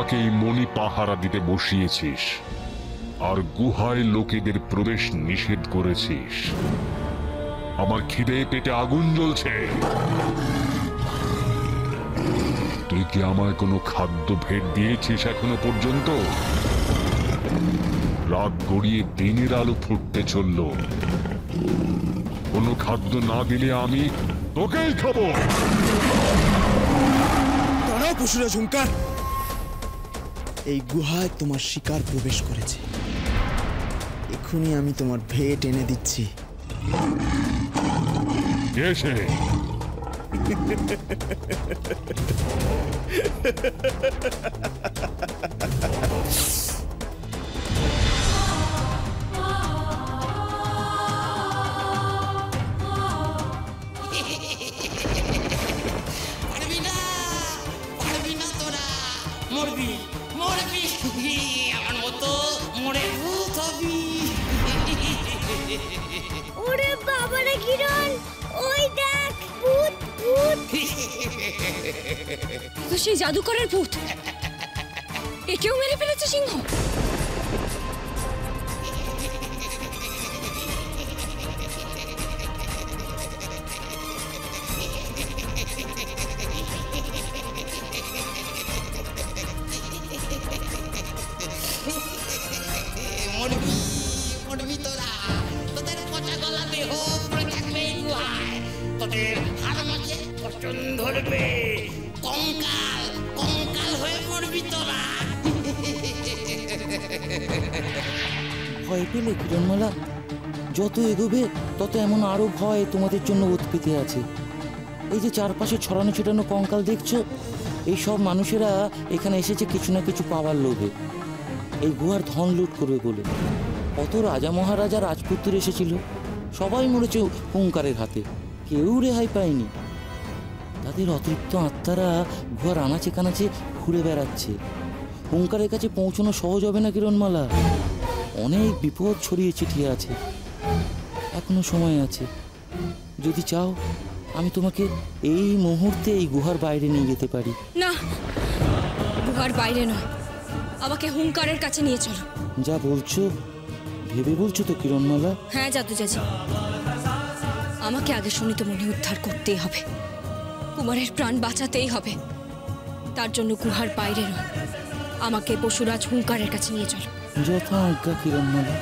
আমাকে এই মণি পাহারা দিতে বসিয়েছিস আর গুহায় লোকেদের প্রবেশ নিষেধ করেছিস। আমার খিদে পেটে আগুন জ্বলছে। তুই কি আমায় কোনো খাদ্য ভেট দিয়েছিস এখনো পর্যন্ত? রাত গড়িয়ে দিনের আলো ফুটতে চলল, কোনো খাদ্য না দিলে আমি তোকেই খাবো। দাঁড়াও পশুরাজ হুঙ্কার, এই গুহায় তোমার শিকার প্রবেশ করেছে। এক্ষুনি আমি তোমার ভেট এনে দিচ্ছি। কে সে? মরবি মরবি, আমার মতো মরে ভূত হবি। ওরে বাবারে কিরণ, ওই দেখ ভূত ভূত। তো সেই জাদুকরের ভূত, একেও মেরে ফেলেছে সিংহ। মরবি মরবি তোরা, তোদের পচা গলা দেহ পড়ে থাকবে এই গুহায়। তোদের হাড় মাঝে পচন ধরবে, কঙ্কাল কঙ্কাল হয়ে মরবি তোরা। ভয় পেলে কিরণমালা? যত এগোবে তত এমন আরো ভয় তোমাদের জন্য ওত পেতে আছে। এই যে চারপাশে ছড়ানো ছিটানো কঙ্কাল দেখছো, এই সব মানুষেরা এখানে এসেছে কিছু না কিছু পাওয়ার লোভে, এই গুহার ধন লুট করবে বলে। কত রাজা মহারাজা রাজপুত্র এসেছিল, সবাই মরেছে হুঙ্কারের হাতে, কেউ রেহাই পায়নি। তাদের অতৃপ্ত আত্মারা গুহার আনাচে কানাচে ঘুরে বেড়াচ্ছে। হুঙ্কারের কাছে পৌঁছানো সহজ হবে না কিরণমালা, অনেক বিপদ ছড়িয়ে ছিটিয়ে আছে। এখনো সময় আছে, যদি চাও আমি তোমাকে এই মুহূর্তে এই গুহার বাইরে নিয়ে যেতে পারি। না, গুহার বাইরে নয়, আমাকে হুঙ্কারের কাছে নিয়ে চলো। যা বলছো ভেবে বলছো তো কিরণমালা? হ্যাঁ জাদু চাচি, আমাকে আগে সুনীত মণি উদ্ধার করতেই হবে, কুমারের প্রাণ বাঁচাতেই হবে। তার জন্য গুহার বাইরে নয়, আমাকে পশুরাজ হুঙ্কারের কাছে নিয়ে চলো। যথা আজ্ঞা কিরণমালা।